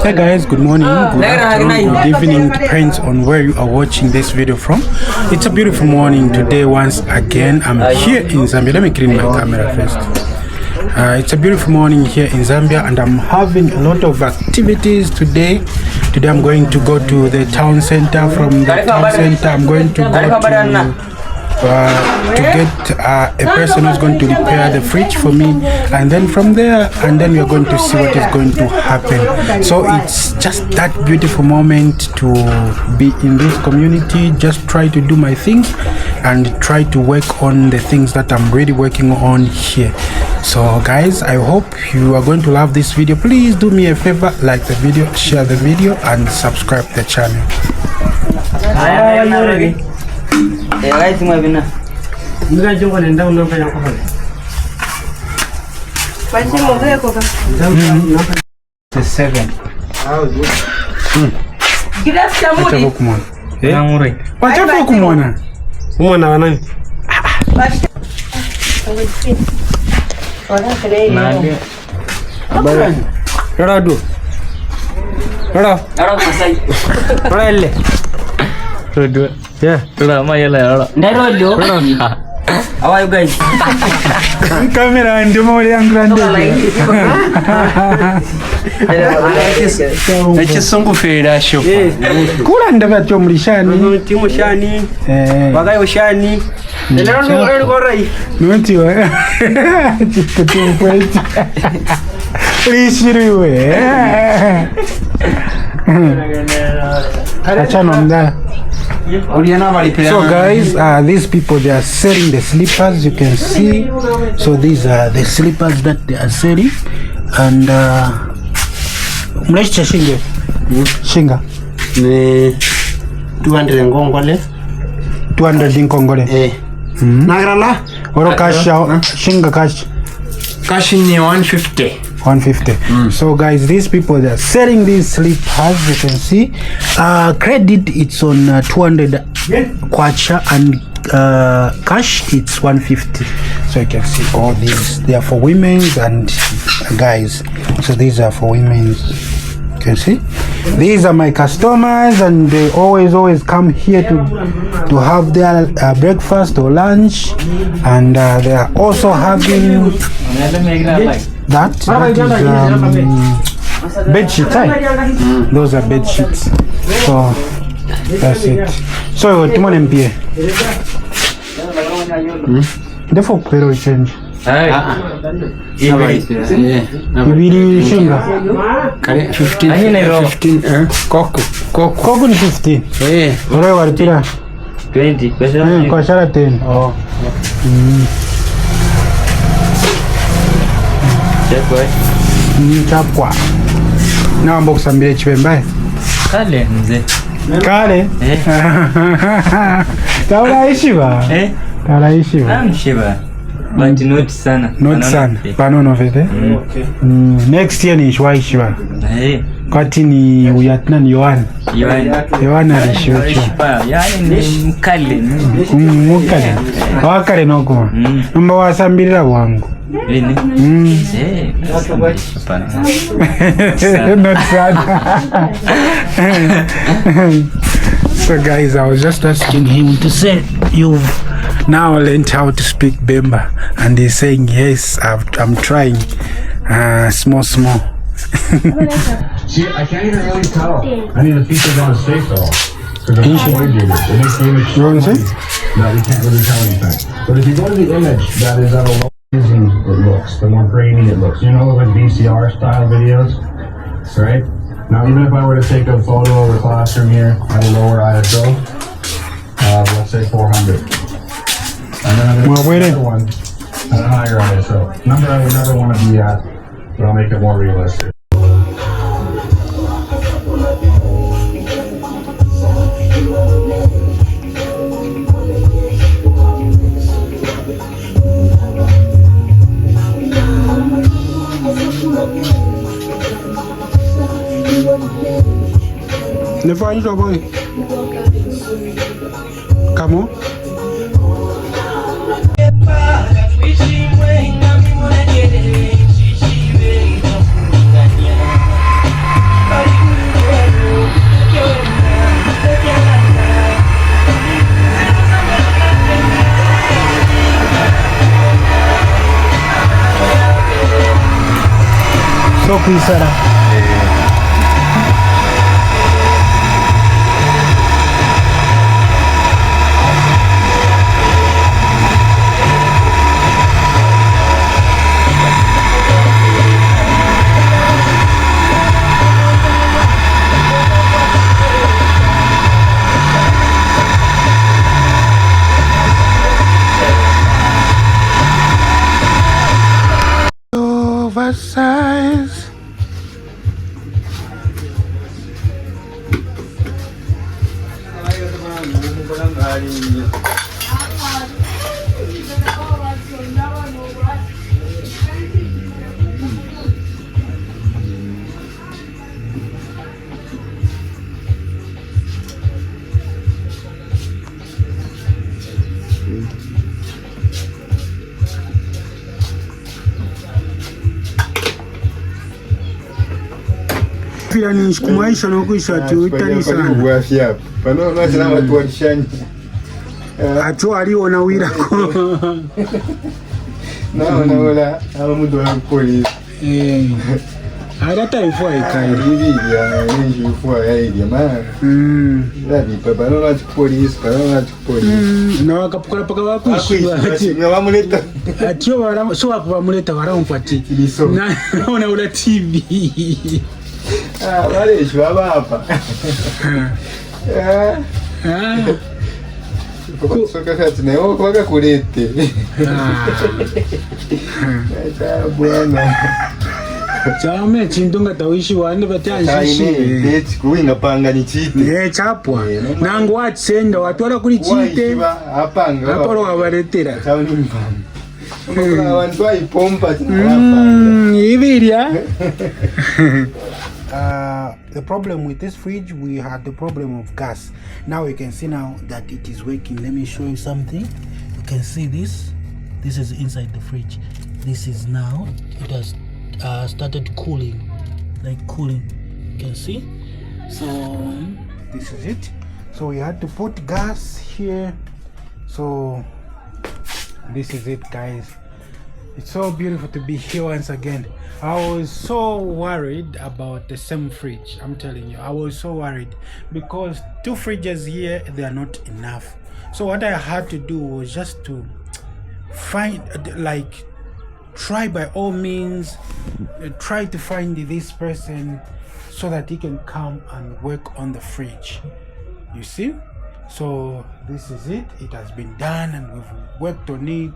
Hey guys, good morning, good afternoon, good evening, depends on where you are watching this video from. It's a beautiful morning today once again. I'm here in Zambia. Let me clean my camera first. It's a beautiful morning here in Zambia and I'm having a lot of activities today. Today I'm going to go to the town center. From the town center I'm going to go to get a person who's going to repair the fridge for me, and then from there we are going to see what is going to happen. So it's just that beautiful moment to be in this community, just try to do my things and try to work on the things that I'm really working on here. So guys, I hope you are going to love this video. Please do me a favor, like the video, share the video and subscribe the channel. The 7. Yeah. How are you guys? Camera and more young grande. Let's songo feda shop. Kula ndaba chomlishani. Timoshani. Bagayo shani. Lero no gorai. Nunti wa. Chikutumkweti. Lishiriwe. Acha nomda. So guys, these people, they are selling the slippers, you can see. So these are the slippers that they are selling. And mlecha shinga shinga 200 ngongole 200 ngongole nagrala oro cash shinga cash ni 150. So guys, these people, they are selling these slippers, you can see. Credit it's on 200 kwacha and cash it's 150. So you can see all these, they are for women's and guys. So these are for women's, you can see. These are my customers and they always come here to have their breakfast or lunch, and they are also having that is bed sheets. Those are bed sheets. So that's it. So tomorrow MPA. Therefore pero change. Ibiri shinga. 15 Koko ni 15. Ore waritira 20 kwa shara 10. Oh. Chapwa naomba kusambia chipembaye kale mzee kale tauraishiba tauraishiba amshiba but not sana panono vete. Next year ni shwaishiba kati ni uyatna ni Yohana alishocho yani ni mkale wakale noko mba wasambirira wangu not sad. So guys, I was just asking him to say you've now learned how to speak Bemba, and he's saying yes, I'm trying small. See, I can't even really tell. I mean, the features on his face though. Because it makes the image. You want to say? No, we can't really tell anything. But if you go to the image that is at a low it looks, the more grainy it looks. You know, like VCR style videos, right? Now, even if I were to take a photo of the classroom here at a lower ISO, let's say 400. And then another one at a higher ISO. Number I would never want to be at, but I'll make it more realistic. Ne fanya hizo boy. Kamo? kwisala. Oversize. Ni kumaisha na kuisha tu itali sana. Pano na sana watu walishani. Acho aliona wira ko. Na wala ama mudo wa polisi. Ada taifua ikai. Hivi ya nje fua ya hivi ma. Ndio papa na polisi, pano na polisi. Na wakapukala paka wakuishwa. Na wamuleta. Atio wala so wapo wamuleta wala umpati. Na naona ula TV. Wale shwaba hapa. Soka kati na yoko waka kulete. Bwana. Chame chindunga tawishi wande batanjishi. Beti kuinga panga ni chite. Chapwa. Nangu atsenda watwala kuli chite. Apanga. Apalo wabaletera. Chao ni mpanga. Wantu aipompa tinapanga. Iviria. The problem with this fridge, we had the problem of gas. Now you can see now that it is working. Let me show you something. You can see this. This is inside the fridge. This is now, it has started cooling, like cooling. You can see. So this is it. So we had to put gas here. So this is it, guys. It's so beautiful to be here once again. I was so worried about the same fridge. I'm telling you, I was so worried because 2 fridges here, they are not enough. So what I had to do was just to find, like, try by all means, try to find this person so that he can come and work on the fridge. You see? So this is it. It has been done and we've worked on it.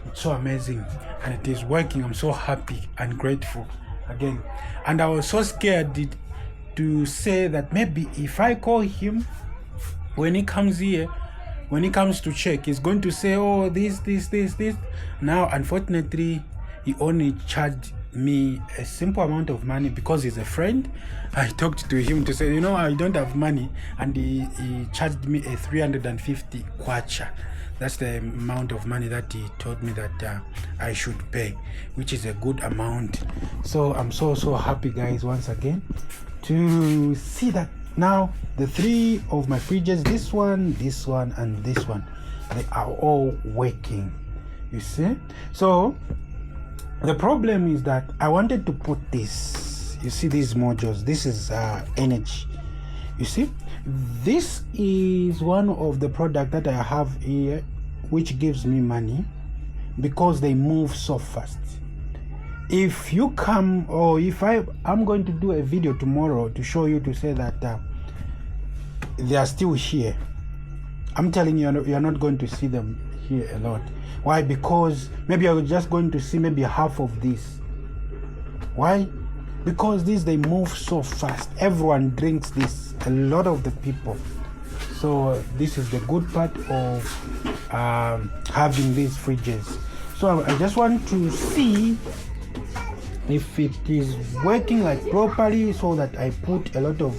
It's so amazing and it is working. I'm so happy and grateful again. And I was so scared to say that maybe if I call him when he comes here, when he comes to check, he's going to say, oh, this. Now unfortunately he only charged me a simple amount of money because he's a friend. I talked to him to say, you know, I don't have money, and he charged me a 350 kwacha. That's the amount of money that he told me that I should pay, which is a good amount. So I'm so happy, guys, once again to see that now the 3 of my fridges, this one, and this one, they are all working. You see? So the problem is that I wanted to put this, you see these modules, this is energy. You see, this is one of the product that I have here which gives me money because they move so fast. If you come, or if I'm going to do a video tomorrow to show you, to say that they are still here. I'm telling you, you're not going to see them here a lot. Why? Because maybe you're just going to see maybe half of this. Why? Because they move so fast. Everyone drinks this, a lot of the people. So this is the good part of having these fridges. So I just want to see if it is working like properly, so that I put a lot of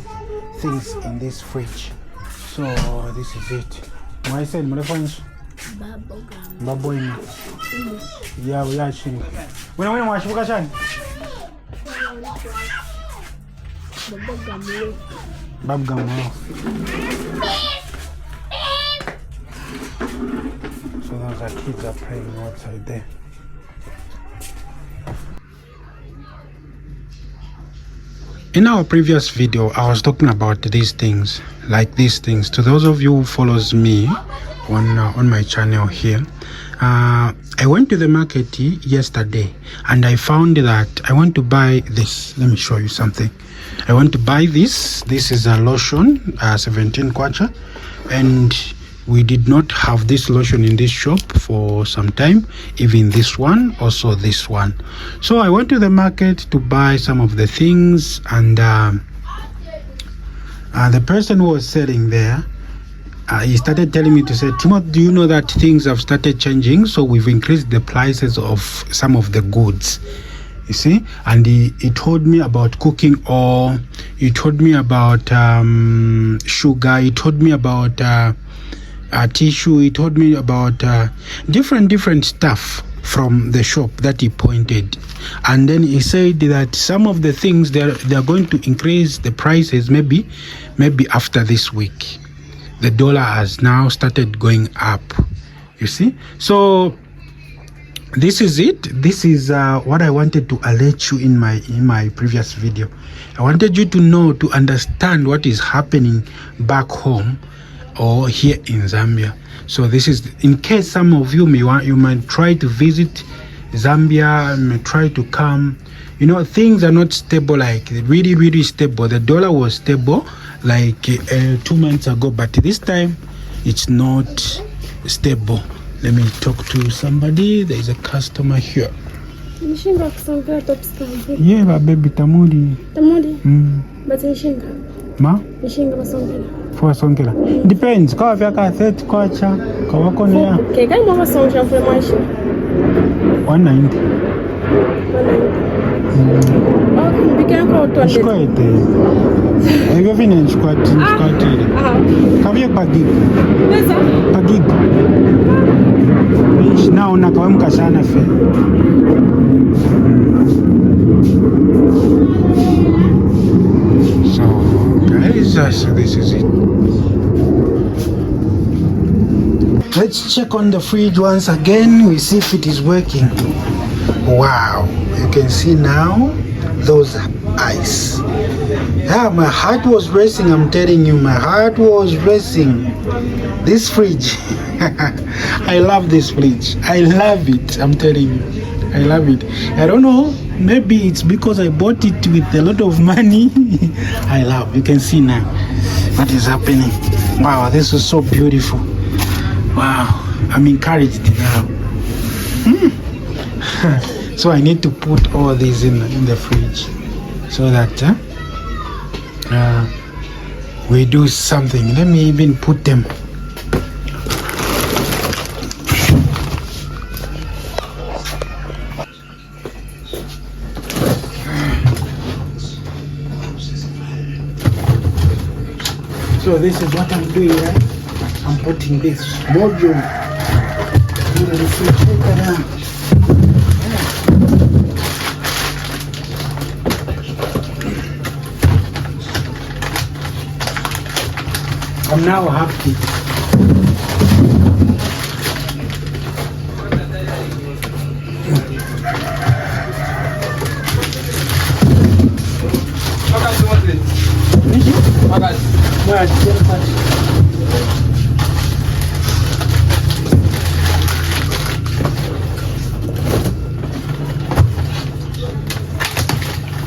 things in this fridge. So this is it. My son, my friends. Baboy. Yeah, we are shing. When I watch Bukashan. Babgam. So those are kids are playing outside there. In our previous video, I was talking about these things, like these things. To those of you who follows me on my channel here, I went to the market yesterday and I found that I want to buy this. Let me show you something. I want to buy this. This is a lotion, 17 kwacha, and we did not have this lotion in this shop for some time, even this one, also this one. So I went to the market to buy some of the things, and the person who was selling there, he started telling me to say, Timothy, do you know that things have started changing? So we've increased the prices of some of the goods. You see, and he told me about cooking oil, he told me about sugar, he told me about tissue, he told me about different stuff from the shop that he pointed. And then he said that some of the things they're going to increase the prices maybe after this week. The dollar has now started going up, you see. So this is it. This is what I wanted to alert you in my previous video. I wanted you to know, to understand what is happening back home or here in Zambia. So this is in case some of you you might try to visit Zambia, may try to come. You know, things are not stable, like really stable. The dollar was stable like 2 months ago, but this time it's not stable. Let me talk to somebody. There is a customer here. Yeah, but baby, Tamudi. But ma? For Songela. Depends. Kwa vyaka 30 kwacha, kwa wako ni ya. Okay, kai mwa sonja for maisha. 190. 190. Okay, bikin ko 20. Shkwete. Ego vine shkwete. Kavye pagigo. Neza? Pagigo. Naona kawamka sana fe. So guys, this is it. Let's check on the fridge once again. We see if it is working. Wow, you can see now those ice. Yeah, my heart was racing. I'm telling you, my heart was racing. This fridge. I love this fridge. I love it. I'm telling you, I love it. I don't know, maybe it's because I bought it with a lot of money. I love. You can see now what is happening. Wow, this is so beautiful. Wow, I'm encouraged now. So I need to put all these in the fridge so that we do something. Let me even put them. So this is what I'm doing, right? I'm putting this module in the refrigerator. I'm now happy.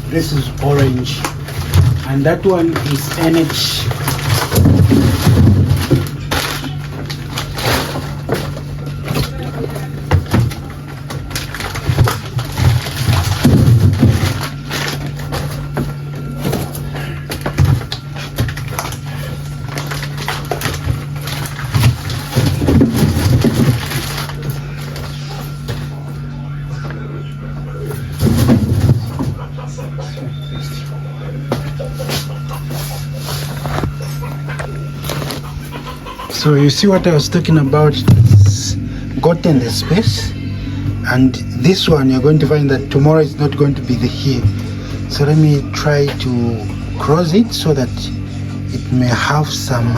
This is orange, and that one is NH. So you see what I was talking about, it's gotten the space, and this one you're going to find that tomorrow is not going to be here. So let me try to cross it so that it may have some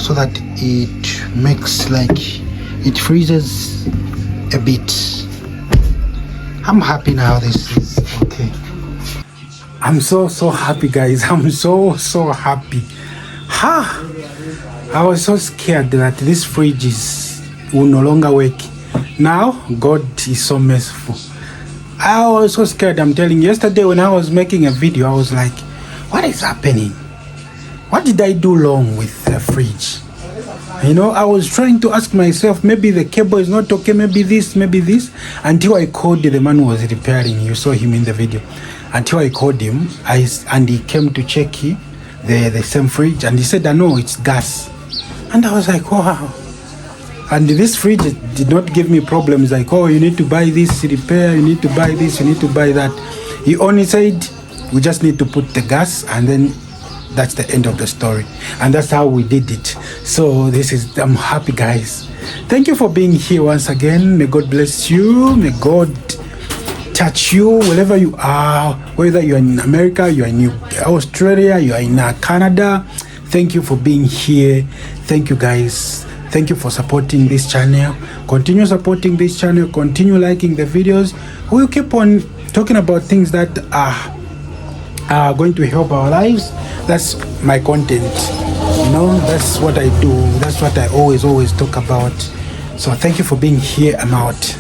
so that it makes like it freezes a bit. I'm happy now. This is okay. I'm so happy, guys. I'm so happy. I was so scared that this fridge will no longer work. Now God is so merciful. I was so scared. I'm telling you, yesterday when I was making a video, I was like, what is happening? What did I do wrong with the fridge? You know, I was trying to ask myself, maybe the cable is not okay, maybe this, until I called the man who was repairing. You saw him in the video. Until I called him, and he came to check the same fridge, and he said, no, it's gas. And I was like, wow. And this fridge did not give me problems like, oh, you need to buy this repair, you need to buy this, you need to buy that. He only said, we just need to put the gas, and then that's the end of the story. And that's how we did it. So I'm happy, guys. Thank you for being here once again. May God bless you. May God touch you wherever you are, whether you're in America, you're in Australia, you're in Canada. Thank you for being here. Thank you, guys. Thank you for supporting this channel. Continue supporting this channel. Continue liking the videos. We'll keep on talking about things that are going to help our lives. That's my content. You know, that's what I do. That's what I always talk about. So thank you for being here. I'm out.